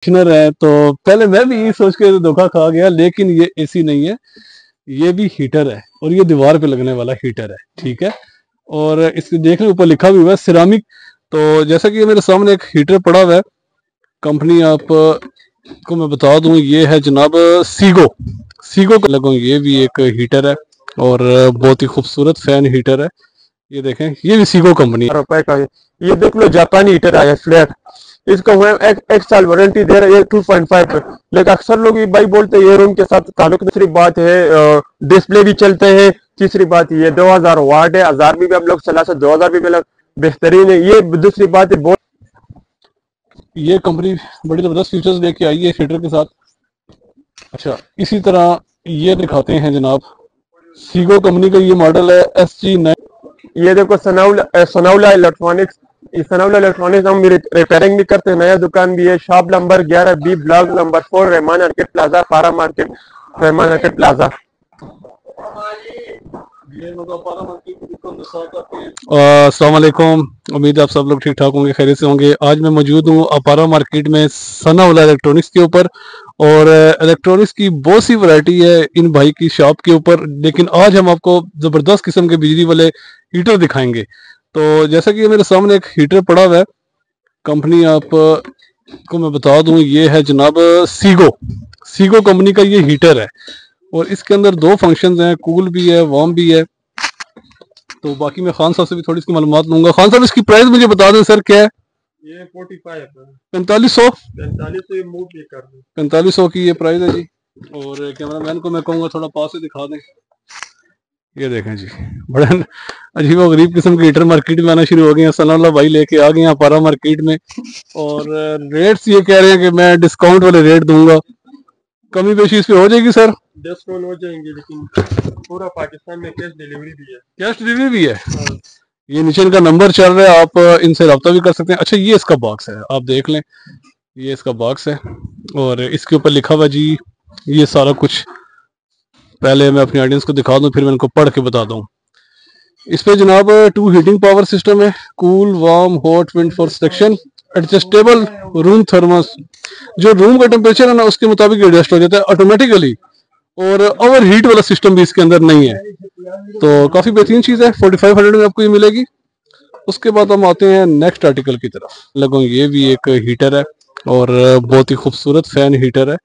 Conditioner है। तो पहले मैं भी यही सोच के धोखा खा गया, लेकिन ये एसी नहीं है, ये भी हीटर है और ये दीवार पे लगने वाला हीटर है। ठीक है, और इसके देखने ऊपर लिखा भी हुआ है सिरामिक। तो जैसा कि ये मेरे सामने एक हीटर पड़ा हुआ है, कंपनी आप को मैं बता दूं, ये है जनाब सीगो। सीगो का लगो, ये भी एक हीटर है और बहुत ही खूबसूरत फैन हीटर है। ये देखें, ये भी सीगो कंपनी है। रुपए का है। ये देख लो, जापानी हीटर आया फ्लैट। इसको वो एक साल वारंटी दे रहा है 2.5 पे। लेकिन अक्सर लोग ये भाई बोलते हैं ये रूम के साथ ताल्लुक। दूसरी बात है डिस्प्ले भी चलते हैं। तीसरी बात ये 2000 वाट है, 1000 भी आप लोग चला सकते, 2000 भी मतलब बेहतरीन है। ये दूसरी बात है बहुत। ये कंपनी बड़ी जबरदस्त फीचर्स लेके आई है हीटर के साथ। अच्छा, इसी तरह ये दिखाते हैं जनाब, सीगो कंपनी का ये मॉडल है SG9। ये देखो सनाउला इलेक्ट्रॉनिक्स। सनाउला इलेक्ट्रॉनिक्स हम रिपेयरिंग भी करते हैं, नया दुकान भी है। Shop number 11B, block number 4, Rahman market plaza, पारा मार्केट, रहमान मार्केट प्लाजा। अस्सलाम वालेकुम, उम्मीद है आप सब लोग ठीक ठाक होंगे, खैरियत से होंगे। आज मैं मौजूद हूँ अपारा मार्केट में सनाउला इलेक्ट्रॉनिक्स के ऊपर, और इलेक्ट्रॉनिक्स की बहुत सी वैरायटी है इन भाई की शॉप के ऊपर। लेकिन आज हम आपको ज़बरदस्त किस्म के बिजली वाले हीटर दिखाएंगे। तो जैसा कि मेरे सामने एक हीटर पड़ा हुआ है, कंपनी आप को मैं बता दूं, ये है जनाब सीगो। सीगो कंपनी का ये हीटर है और इसके अंदर दो फंक्शंस हैं, कूल भी है, वार्म भी है। तो बाकी मैं खान साहब से भी थोड़ी इसकी मालूमात लूंगा। खान साहब, इसकी प्राइस मुझे बता दें सर, क्या है? ये 45 है। 4500। 45 मूव भी कर दो। 4500 की ये प्राइस है जी। और कैमरामैन को मैं कहूँगा थोड़ा पास से दिखा दें। ये देखें जी, बड़े अजीब व गरीब किस्म के हीटर मार्केट में आना शुरू हो गए हैं। सनाउल्लाह भाई लेके आ गए हैं अपारा मार्केट में, और रेट्स ये कह रहे हैं कि मैं डिस्काउंट वाले रेट दूंगा। कमी पेशी इस पे हो जाएगी सर? डिस्काउंट हो जाएंगे, लेकिन पूरा पाकिस्तान में कैश डिलीवरी भी है। कैश डिलीवरी भी है? हाँ। ये नीचे इनका नंबर चल रहा है, आप इनसे रब्ता भी कर सकते हैं। अच्छा, ये इसका बॉक्स है, आप देख लें, ये इसका बॉक्स है और इसके ऊपर लिखा हुआ जी ये सारा कुछ। पहले मैं अपनी ऑडियंस को दिखा दूं, फिर मैं इनको पढ़ के बता दूं। इस पे जनाब 2 हीटिंग पावर सिस्टम है, cool, warm, hot, wind for selection, adjustable room thermos. जो रूम का टेम्परेचर है ना, उसके मुताबिक एडजस्ट हो जाता है ऑटोमेटिकली, और ओवर हीट वाला सिस्टम भी इसके अंदर नहीं है। तो काफ़ी बेहतरीन चीज़ है, 4500 में आपको ये मिलेगी। उसके बाद हम आते हैं नेक्स्ट आर्टिकल की तरफ। लगो, ये भी एक हीटर है और बहुत ही खूबसूरत फैन हीटर है।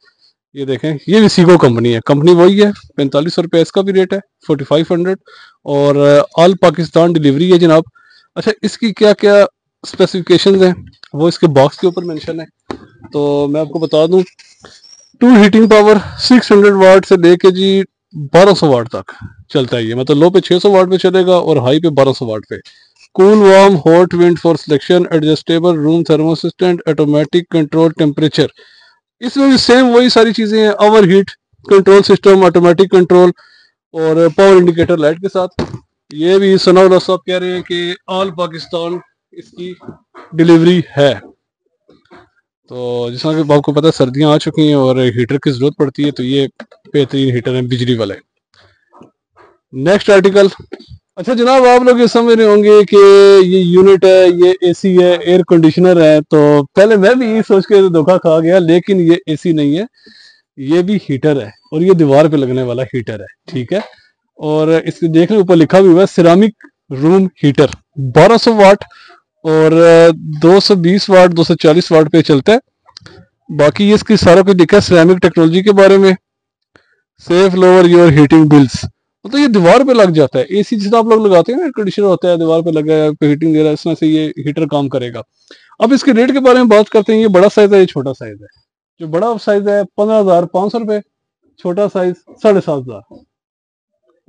ये देखें, ये भी सीगो कंपनी है, कंपनी वही है। 4500 रुपये इसका भी रेट है, 4500, और ऑल पाकिस्तान डिलीवरी है जनाब। अच्छा, इसकी क्या क्या स्पेसिफिकेशंस हैं वो इसके बॉक्स के ऊपर मेंशन है, तो मैं आपको बता दूं। 2 हीटिंग पावर 600 वाट से लेके जी 1200 वाट तक चलता है ये। मतलब लो पे 600 वाट पे चलेगा और हाई पे 1200 वाट पे। Cool, warm, hot, wind for selection, adjustable room thermostat, automatic control temperature. इसमें भी सेम वही सारी चीजें हैं, over heat control system, automatic control और पावर इंडिकेटर लाइट के साथ। ये भी सनाउल्लाह साहब कह रहे हैं कि ऑल पाकिस्तान इसकी डिलीवरी है। तो जिस तरह कि आपको पता है, सर्दियां आ चुकी हैं और हीटर की जरूरत पड़ती है, तो ये बेहतरीन हीटर है बिजली वाले। Next article. अच्छा जनाब, आप लोग ये समझ रहे होंगे कि ये यूनिट है, ये एसी है, एयर कंडीशनर है। तो पहले मैं भी यही सोच के धोखा खा गया, लेकिन ये एसी नहीं है, ये भी हीटर है और ये दीवार पे लगने वाला हीटर है। ठीक है, और इसके देखने ऊपर लिखा भी हुआ है सिरामिक रूम हीटर, 1200 वाट और 220 वाट, 240 वाट पे चलता है। बाकी ये इसकी सारा कुछ लिखा है सिरामिक टेक्नोलॉजी के बारे में। Safe lower your heating bills. मतलब ये दीवार पे लग जाता है, एसी जितना आप लोग लगाते हैं ना, कंडीशनर होता है दीवार पे लगा है, हीटिंग दे रहा है, इस तरह से ये हीटर काम करेगा। अब इसके रेट के बारे में बात करते हैं। ये बड़ा साइज है, ये छोटा साइज है। जो बड़ा साइज है 15,500 रुपये, छोटा साइज 7,500।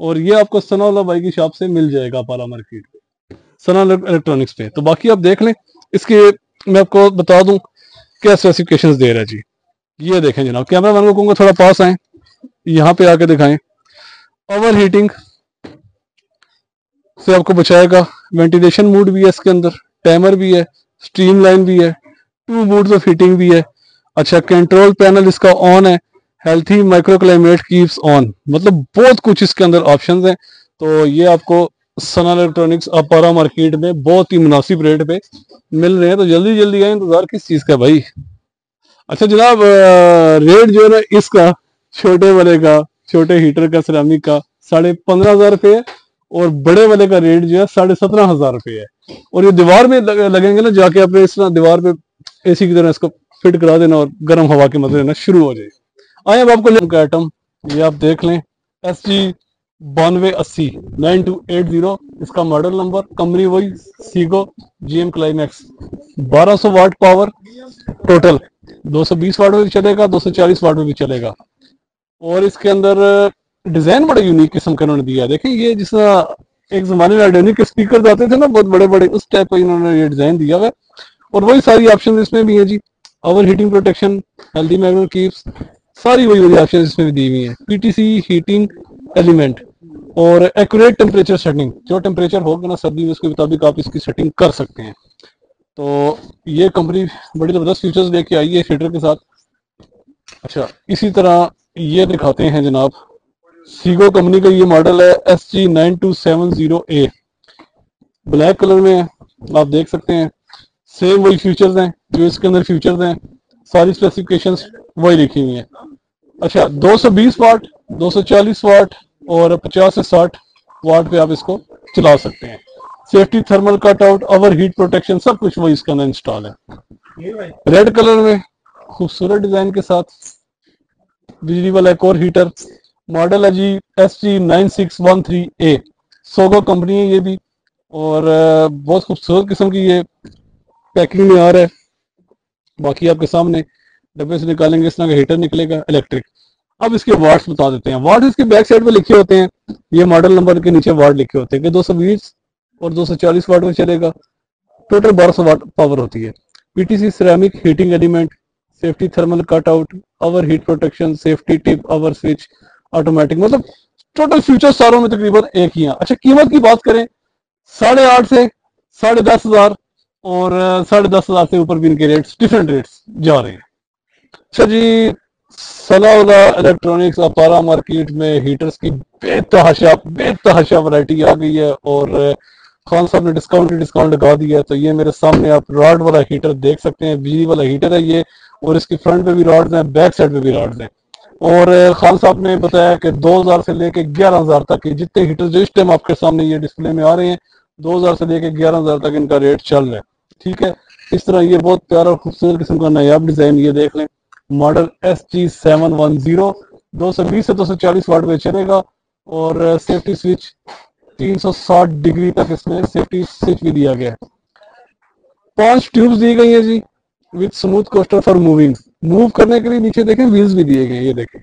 और ये आपको सनाउल्लाह भाई की शॉप से मिल जाएगा अपारा मार्केट पे, सनाउल्लाह इलेक्ट्रॉनिक्स पे। तो बाकी आप देख लें। इसके मैं आपको बता दूं क्या स्पेसिफिकेशंस दे रहा है जी। ये देखें जनाब, कैमरा मैन को कहूँगा थोड़ा पास आए, यहाँ पे आके दिखाएं। ओवर हीटिंग से आपको बचाएगा, वेंटिलेशन मोड भी है इसके अंदर, टाइमर भी है, स्ट्रीम लाइन भी है, 2 मोड्स ऑफ हीटिंग भी है। अच्छा, कंट्रोल पैनल इसका ऑन है, healthy micro climate keeps on. मतलब बहुत कुछ इसके अंदर ऑप्शंस हैं। तो ये आपको सना इलेक्ट्रॉनिक्स अपारा मार्केट में बहुत ही मुनासिब रेट पे मिल रहे हैं। तो जल्दी जल्दी आए, इंतजार किस चीज़ का भाई। अच्छा जनाब, रेट जो है ना इसका, छोटे वाले का, छोटे हीटर का सिरामिक का 15,500 रुपये है, और बड़े वाले का रेट जो है 17,500 रुपये है। और ये दीवार में लगेंगे ना, जाके अपने इस तरह दीवार पे एसी की तरह इसको फिट करा देना और गर्म हवा के मजे लेना शुरू हो जाए। आए अब आपको का आइटम ये आप देख लें, SG9280 9280, इसका मॉडल नंबर, कंपनी वही सीगो GM Climax, 1200 watt power total, 220 watt में भी चलेगा, 240 वाट में भी चलेगा। और इसके अंदर डिजाइन बड़ा यूनिक किस्म का इन्होंने दिया है। देखें ये जिस एक जमाने में आइडेनिक स्पीकर आते थे ना बहुत बड़े बड़े, उस टाइप का इन्होंने ये डिजाइन दिया हुआ है। और वही सारी ऑप्शन इसमें भी है जी, over heating protection, healthy magnet keeps, सारी वही वही ऑप्शन इसमें भी दी हुई है। PTC हीटिंग एलिमेंट और एक्यूरेट टेम्परेचर सेटिंग, जो टेम्परेचर होगा ना सर्दी में उसके मुताबिक आप इसकी सेटिंग कर सकते हैं। तो ये कंपनी बड़ी जबरदस्त फीचर्स लेके आई है हीटर के साथ। अच्छा इसी तरह ये दिखाते हैं जनाब, सीगो कंपनी का ये मॉडल है SG9270A, ब्लैक कलर में है, आप देख सकते हैं। सेम वही फीचर्स हैं जो इसके अंदर फीचर्स हैं, सारी स्पेसिफिकेशंस वही लिखी हुई हैं। अच्छा 220 वाट, 240 वाट और 50 से 60 वाट पे आप इसको चला सकते हैं। Safety, thermal cut out, over heat protection, सब कुछ वही इसके अंदर इंस्टॉल है। रेड कलर में खूबसूरत डिजाइन के साथ बिजली वाला एक और हीटर, मॉडल है जी SG9613A, सोगो कंपनी है ये भी, और बहुत खूबसूरत किस्म की ये पैकिंग में आ रहा है। बाकी आपके सामने डब्बे से निकालेंगे इस तरह का हीटर निकलेगा इलेक्ट्रिक। अब इसके वाट्स बता देते हैं। वाट इसके बैक साइड पे लिखे होते हैं, ये मॉडल नंबर के नीचे वाट लिखे होते हैं कि 220 और 240 वाट में चलेगा। टोटल 1200 वाट पावर होती है। PTC ceramic heating element, safety thermal cut out, over heat protection, safety tip, over switch, automatic, मतलब टोटल फ्यूचर सारों में तकरीबन एक ही है। अच्छा कीमत की बात करें 8,500 से 10,500 और 10,500 से ऊपर भी इनके रेट्स, डिफरेंट रेट्स जा रहे हैं। अच्छा जी, सलाउला इलेक्ट्रॉनिक्स अपारा मार्केट में हीटर्स की बेतहाशा वैरायटी आ गई है, और खान साहब ने डिस्काउंट लगा दिया है। तो ये मेरे सामने आप रॉड वाला हीटर देख सकते हैं, बिजली वाला हीटर है ये, और इसकी फ्रंट पे भी रॉड्स हैं, बैक साइड पे भी रॉड्स हैं। और खान साहब ने बताया कि 2,000 से लेके 11,000 तक के जितने हीटर जो इस टाइम आपके सामने ये डिस्प्ले में आ रहे हैं, 2,000 से लेके 11,000 तक इनका रेट चल रहा है। ठीक है, इस तरह ये बहुत प्यारा खूबसूरत किस्म का नायाब डिजाइन, ये देख लें, मॉडल SG710, 220 से 240 वाट में चलेगा। और सेफ्टी स्विच 360 डिग्री तक इसमें सेफ्टी स्विच भी दिया गया है। 5 ट्यूब्स दी गई है जी, with smooth coaster for moving, move करने के लिए नीचे देखें व्हील्स भी दिए गए, ये देखें,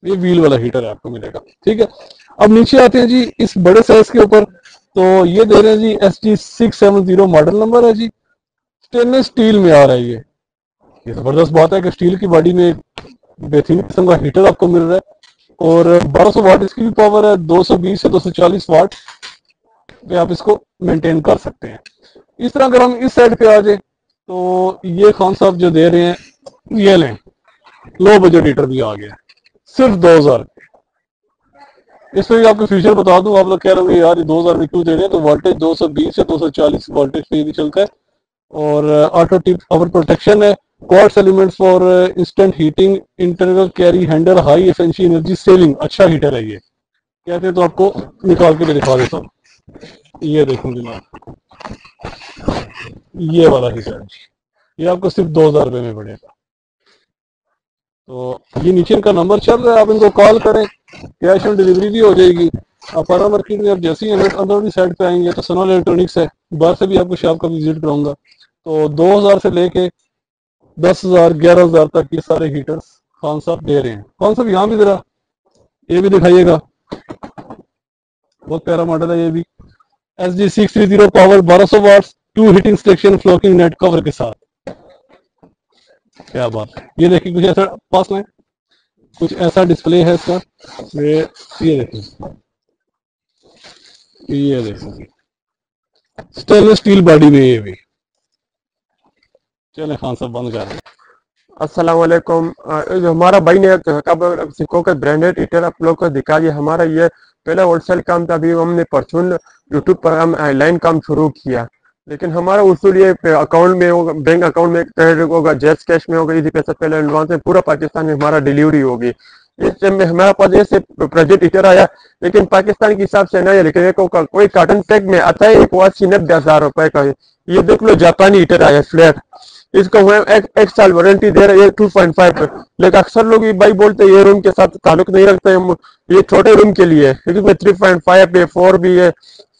ये व्हील वाला हीटर है आपको मिलेगा। ठीक है, अब नीचे आते हैं जी इस बड़े साइज के ऊपर, तो ये दे रहे हैं जी SG670 मॉडल नंबर है जी, स्टेनलेस स्टील में आ रहा है ये जबरदस्त बात है कि स्टील की बॉडी में बेहतरीन किस्म का हीटर आपको मिल रहा है। और 1200 वाट इसकी भी पावर है, 220 से 240 वाट पे आप इसको मेंटेन कर सकते हैं। इस तरह अगर हम इस साइड पे आ जाए तो ये खान साहब जो दे रहे हैं, ये लें, लो बजट हीटर भी आ गया, सिर्फ 2,000। इसमें भी आपको फीचर बता दूं, आप लोग कह रहे होंगे यार ये 2,000 में क्यों दे रहे हैं, तो वोल्टेज 220 से 240 वोल्टेज पे भी चलता है, और ऑटो टिप ओवर प्रोटेक्शन है, quartz elements for instant heating, internal carry handle, high efficiency energy saving, अच्छा हीटर है ये। कहते हैं तो आपको निकाल के भी दिखा देता हूँ, ये देखो जनाब, ये वाला हीटर, ये आपको सिर्फ 2,000 रुपये में पड़ेगा। तो ये नीचे इनका नंबर चल रहा है, आप इनको कॉल करें, कैश ऑन डिलीवरी भी हो जाएगी। अपारा मार्केट में आप जैसे ही अंदर वाली साइड पे आएंगे तो सनोल इलेक्ट्रॉनिक्स है, बाहर से भी आपको शॉप का विजिट कराऊंगा। तो 2,000 से लेके 10,000 11,000 तक ये सारे हीटर्स खान साहब दे रहे हैं। खान साहब यहाँ भी जरा ये भी दिखाइएगा, बहुत प्यारा मॉडल है ये भी, SG630 power 1200 watts, 2 heating station floating net cover के साथ। क्या बात है, ये देखिए कुछ ऐसा पास में कुछ ऐसा डिस्प्ले है इसका, ये देखिए, ये देखिए स्टेनलेस स्टील बॉडी में ये भी। चले खान साहब बंद कर। अस्सलाम वालेकुम। जो हमारा भाई ने सिक्कों का ब्रांडेड हीटर आप लोग को दिखा दिया। हमारा ये पहला होलसेल काम था, अभी हमने परचून यूट्यूब पर हम ऑनलाइन काम शुरू किया, लेकिन हमारा उसूल ये अकाउंट में होगा, बैंक अकाउंट में क्रेडिट होगा, जैस कैश में होगा, इसी पैसा पहले एडवांस में पूरा पाकिस्तान में हमारा डिलीवरी होगी। इस टाइम में हमारे पास ऐसे प्रोजेक्ट इधर आया, लेकिन पाकिस्तान के हिसाब से नहीं है, लेकिन एक कोई कार्टन पैक में आता है, एक 80-90 हज़ार रुपए का है। ये देख लो जापानी हीटर आया फ्लैट, इसको हम एक साल वारंटी दे रहे हैं 2.5 पे। लेकिन अक्सर लोग ये भाई बोलते हैं ये रूम के साथ ताल्लुक नहीं रखते, हम ये छोटे रूम के लिए है, क्योंकि इसमें 3.5 है, 4 भी है,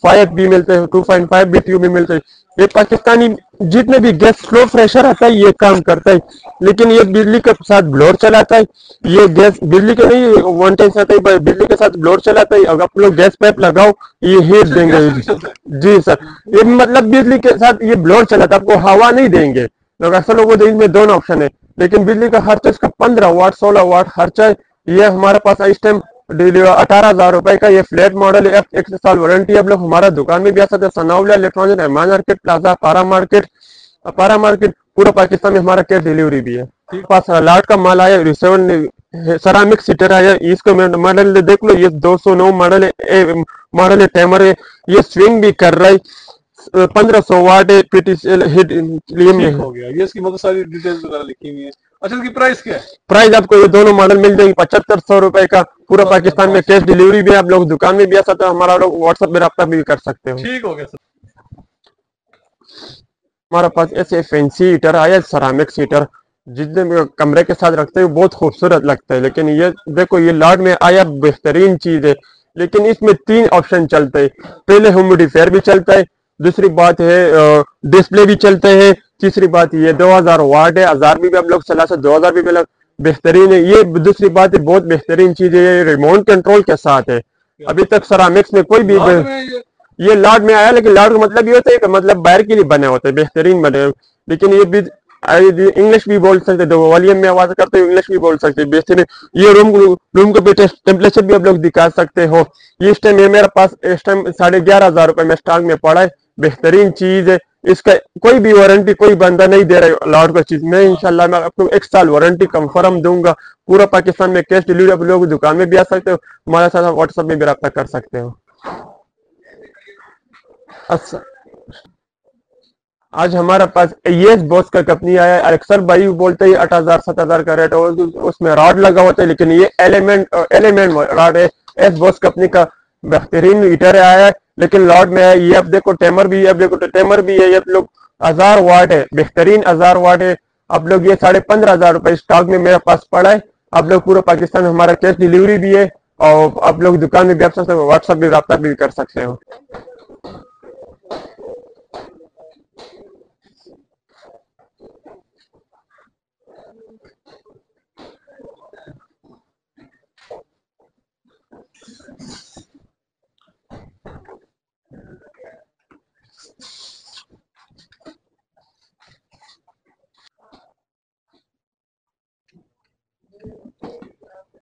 5 भी मिलते हैं, 2.5 भी ट्यूब भी मिलते हैं। ये पाकिस्तानी जितने भी गैस फ्लो प्रेशर आता है ये काम करता है, लेकिन ये बिजली के साथ ब्लोअर चलाता है। ये गैस बिजली के नहीं, वन टाइम आता है, बिजली के साथ ब्लोअर चलाता है। अगर आप लोग गैस पाइप लगाओ ये हीट देंगे। जी सर, ये मतलब बिजली के साथ ये ब्लोअर चलाता है, आपको हवा नहीं देंगे। लोग अक्सर लोगों को इसमें दोनों ऑप्शन है, लेकिन बिजली का खर्चा इसका 15 वाट 16 वाट खर्चा है। ये हमारे पास इस टाइम 18 हज़ार रुपए का ये फ्लैट मॉडल है, एक साल वारंटी। आप लोग हमारा दुकान में भी आ सकते हैं, Sanaullah electronic, Rahman market plaza, पारा मार्केट, पूरा पाकिस्तान में हमारा कैश डिलीवरी भी है। पास लाट का माल आया, रिसेवन सरामिक सीटर आया, इसको मॉडल देख लो, ये 209 मॉडल है, मॉडल है, टेमर है, ये स्विंग भी कर रहा है, 1500 वाट है, पीटीसीएल हिट लिए हो गया, ये इसकी मतलब सारी डिटेल्स वगैरह लिखी हुई है। अच्छा, इसकी प्राइस क्या है? प्राइस आपको ये दोनों मॉडल मिल जाएंगे 7500 रुपए का, पूरा पाकिस्तान में कैश डिलीवरी भी है। आप लोग दुकान में भी आ सकते हो, हमारा लोग व्हाट्सएप में रब्ता भी कर सकते हो। ठीक हो गया सर। हमारे पास ऐसे फैंसी हीटर आया, सरामिक हीटर, जितने भी कमरे के साथ रखते हैं बहुत खूबसूरत लगता है। लेकिन ये देखो ये लॉट में आया बेहतरीन चीज है, लेकिन इसमें 3 ऑप्शन चलते हैं। पहले ह्यूमिडिफायर भी चलता है, दूसरी बात है डिस्प्ले भी चलते हैं, तीसरी बात ये 2000 वाट है, 1000 भी आप लोग चला सकते, 2000 भी मतलब बेहतरीन है। ये दूसरी बात है, बहुत बेहतरीन चीज है, ये रिमोट कंट्रोल के साथ है। अभी तक सरामिक्स में कोई भी बाद में ये लॉट में आया, लेकिन लॉट का मतलब ये होता है कि मतलब बाहर के लिए बने होते हैं, बेहतरीन बने। लेकिन ये भी इंग्लिश भी बोल सकते हैं, वॉल्यूम में आवाज करते हो इंग्लिश भी बोल सकते हैं, बेहतरीन। ये रूम का भी टेम्परेचर भी आप लोग दिखा सकते हो। ये इस टाइम ये मेरे पास इस टाइम 11,500 रुपए में स्टॉक में पड़ा है, बेहतरीन चीज है। इसका कोई भी वारंटी कोई बंदा नहीं दे रहा है लॉट का चीज में, इंशाल्लाह मैं आपको 1 साल वारंटी कंफर्म दूंगा। पूरा पाकिस्तान में कैश डिलीवरी, आप लोग दुकान में भी आ सकते हो, हमारे साथ व्हाट्सएप में भी रब्ता कर सकते हो। अच्छा, आज हमारे पास येस बॉस का कंपनी आया है। अक्सर भाई बोलते हैं 8,000 7,000 का रेट, और उसमें रॉड लगा होता है, लेकिन ये एलिमेंट रॉड है। एस बॉस कंपनी का बेहतरीन हीटर आया है, लेकिन लॉट में है। ये अब देखो टेमर भी है, अब देखो टेमर भी है, ये आप लोग 1000 वाट है, बेहतरीन 1000 वाट है। आप लोग ये 15,500 रुपए स्टॉक में मेरे पास पड़ा है। आप लोग पूरा पाकिस्तान में हमारा कैश डिलीवरी भी है, और आप लोग दुकान में भी आ सकते हो, व्हाट्सएप भी रब्ता भी कर सकते हो।